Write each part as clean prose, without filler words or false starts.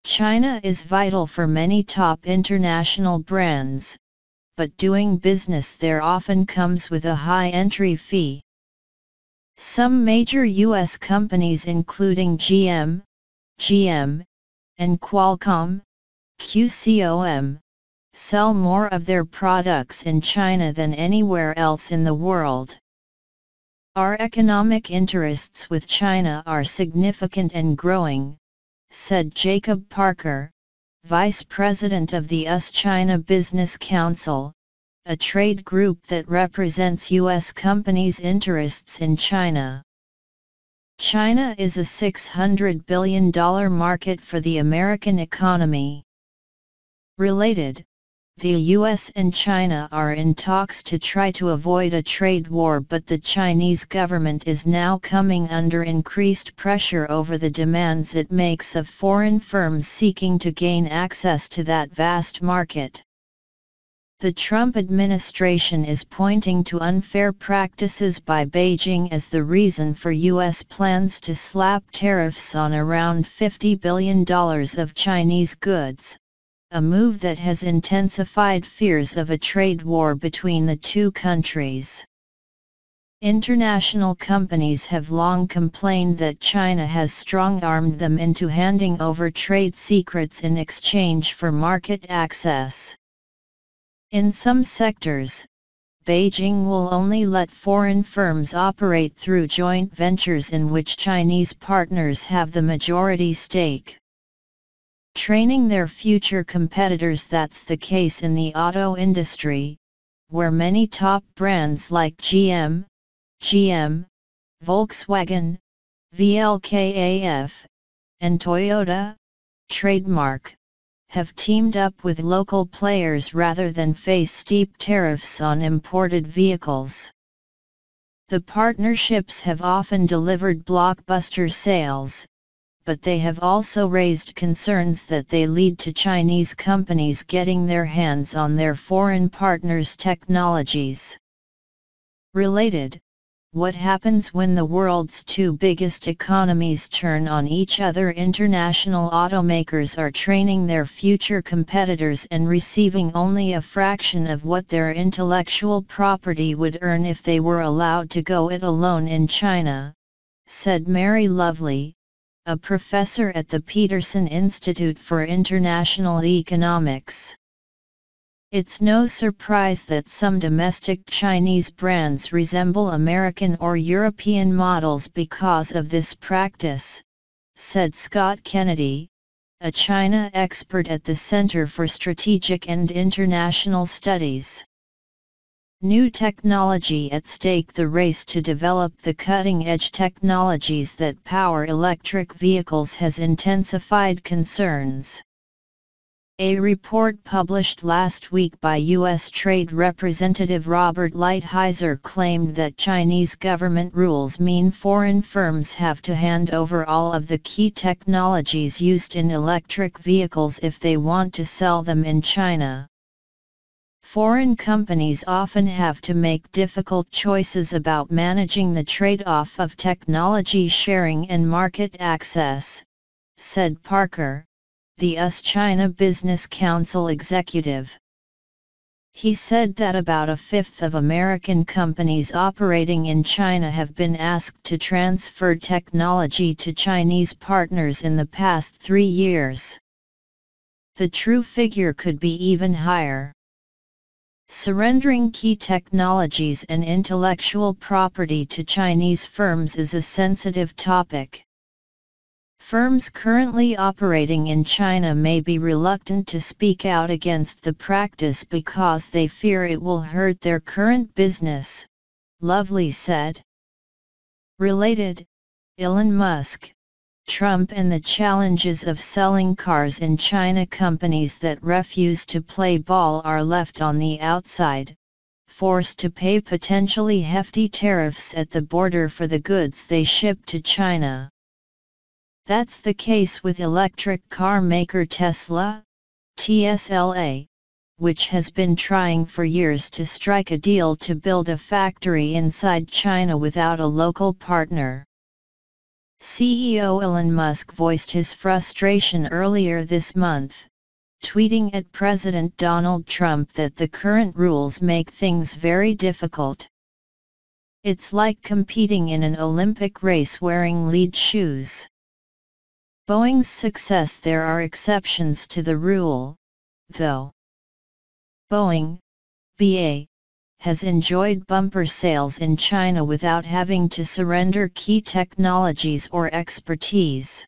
China is vital for many top international brands, but doing business there often comes with a high entry fee. Some major U.S. companies including GM, and Qualcomm, QCOM, sell more of their products in China than anywhere else in the world. Our economic interests with China are significant and growing, said Jacob Parker, Vice President of the US-China Business Council, a trade group that represents U.S. companies' interests in China. China is a $600 billion market for the American economy. Related, the U.S. and China are in talks to try to avoid a trade war, but the Chinese government is now coming under increased pressure over the demands it makes of foreign firms seeking to gain access to that vast market. The Trump administration is pointing to unfair practices by Beijing as the reason for U.S. plans to slap tariffs on around $50 billion of Chinese goods, a move that has intensified fears of a trade war between the two countries. International companies have long complained that China has strong-armed them into handing over trade secrets in exchange for market access. In some sectors, Beijing will only let foreign firms operate through joint ventures in which Chinese partners have the majority stake. Training their future competitors. That's the case in the auto industry, where many top brands like GM, Volkswagen, VLKAF, and Toyota, trademark, have teamed up with local players rather than face steep tariffs on imported vehicles. The partnerships have often delivered blockbuster sales, but they have also raised concerns that they lead to Chinese companies getting their hands on their foreign partners' technologies. Related, what happens when the world's two biggest economies turn on each other? International automakers are training their future competitors and receiving only a fraction of what their intellectual property would earn if they were allowed to go it alone in China, said Mary Lovely, a professor at the Peterson Institute for International Economics. It's no surprise that some domestic Chinese brands resemble American or European models because of this practice, said Scott Kennedy, a China expert at the Center for Strategic and International Studies. New technology at stake. The race to develop the cutting-edge technologies that power electric vehicles has intensified concerns. A report published last week by U.S. Trade Representative Robert Lighthizer claimed that Chinese government rules mean foreign firms have to hand over all of the key technologies used in electric vehicles if they want to sell them in China. Foreign companies often have to make difficult choices about managing the trade-off of technology sharing and market access, said Parker, the US-China Business Council executive. He said that about a fifth of American companies operating in China have been asked to transfer technology to Chinese partners in the past 3 years. The true figure could be even higher. Surrendering key technologies and intellectual property to Chinese firms is a sensitive topic. Firms currently operating in China may be reluctant to speak out against the practice because they fear it will hurt their current business, Lovely said. Related, Elon Musk, Trump and the challenges of selling cars in China. Companies that refuse to play ball are left on the outside, forced to pay potentially hefty tariffs at the border for the goods they ship to China. That's the case with electric car maker Tesla, TSLA, which has been trying for years to strike a deal to build a factory inside China without a local partner. CEO Elon Musk voiced his frustration earlier this month, tweeting at President Donald Trump that the current rules make things very difficult. It's like competing in an Olympic race wearing lead shoes. Boeing's success. There are exceptions to the rule, though. Boeing, BA, has enjoyed bumper sales in China without having to surrender key technologies or expertise.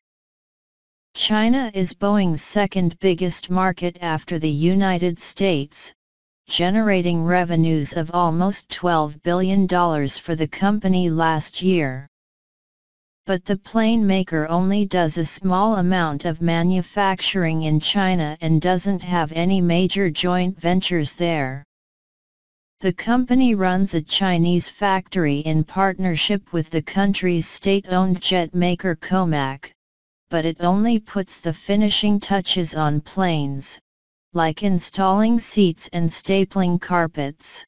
China is Boeing's second biggest market after the United States, generating revenues of almost $12 billion for the company last year. But the plane maker only does a small amount of manufacturing in China and doesn't have any major joint ventures there. The company runs a Chinese factory in partnership with the country's state-owned jet maker Comac, but it only puts the finishing touches on planes, like installing seats and stapling carpets.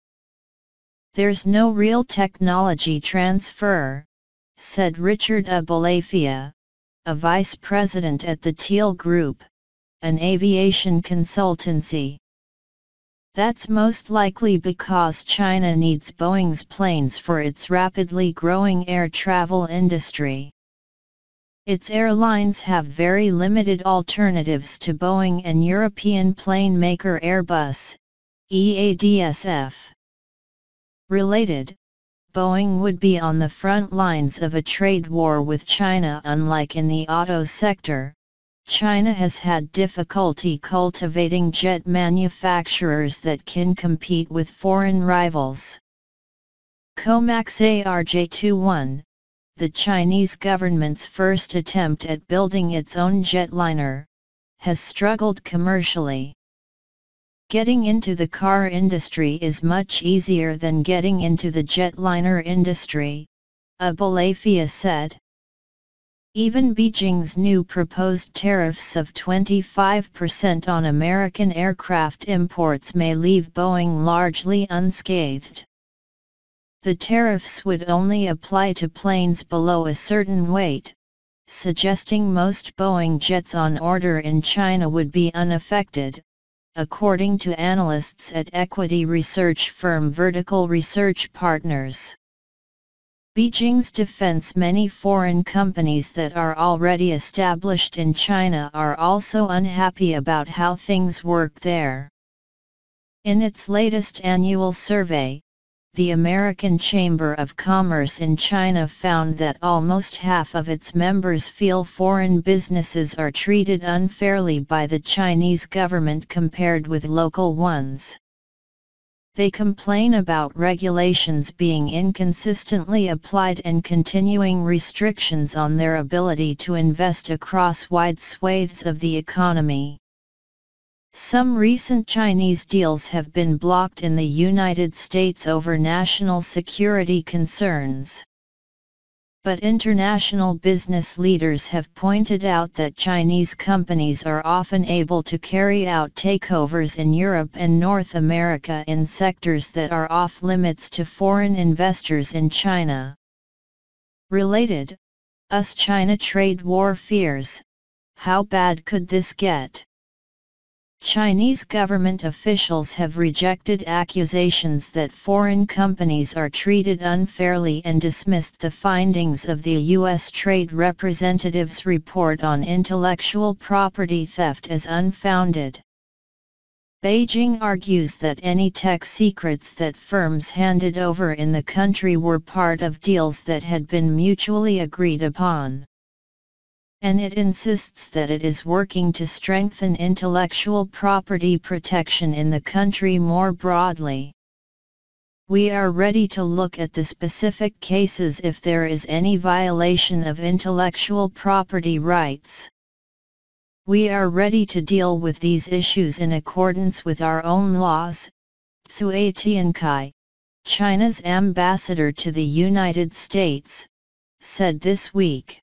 There's no real technology transfer, said Richard Aboulafia, a vice president at the Teal Group, an aviation consultancy. That's most likely because China needs Boeing's planes for its rapidly growing air travel industry. Its airlines have very limited alternatives to Boeing and European plane maker Airbus, EADSF. Related, Boeing would be on the front lines of a trade war with China. Unlike in the auto sector, China has had difficulty cultivating jet manufacturers that can compete with foreign rivals. Comac's ARJ21, the Chinese government's first attempt at building its own jetliner, has struggled commercially. Getting into the car industry is much easier than getting into the jetliner industry, Aboulafia said. Even Beijing's new proposed tariffs of 25% on American aircraft imports may leave Boeing largely unscathed. The tariffs would only apply to planes below a certain weight, suggesting most Boeing jets on order in China would be unaffected, according to analysts at equity research firm Vertical Research Partners. Beijing's defense. Many foreign companies that are already established in China are also unhappy about how things work there. In its latest annual survey, the American Chamber of Commerce in China found that almost half of its members feel foreign businesses are treated unfairly by the Chinese government compared with local ones. They complain about regulations being inconsistently applied and continuing restrictions on their ability to invest across wide swathes of the economy. Some recent Chinese deals have been blocked in the United States over national security concerns. But international business leaders have pointed out that Chinese companies are often able to carry out takeovers in Europe and North America in sectors that are off-limits to foreign investors in China. Related, US-China trade war fears. How bad could this get? Chinese government officials have rejected accusations that foreign companies are treated unfairly and dismissed the findings of the U.S. Trade Representative's report on intellectual property theft as unfounded. Beijing argues that any tech secrets that firms handed over in the country were part of deals that had been mutually agreed upon. And it insists that it is working to strengthen intellectual property protection in the country more broadly. We are ready to look at the specific cases if there is any violation of intellectual property rights. We are ready to deal with these issues in accordance with our own laws, Cui Tiankai, China's ambassador to the United States, said this week.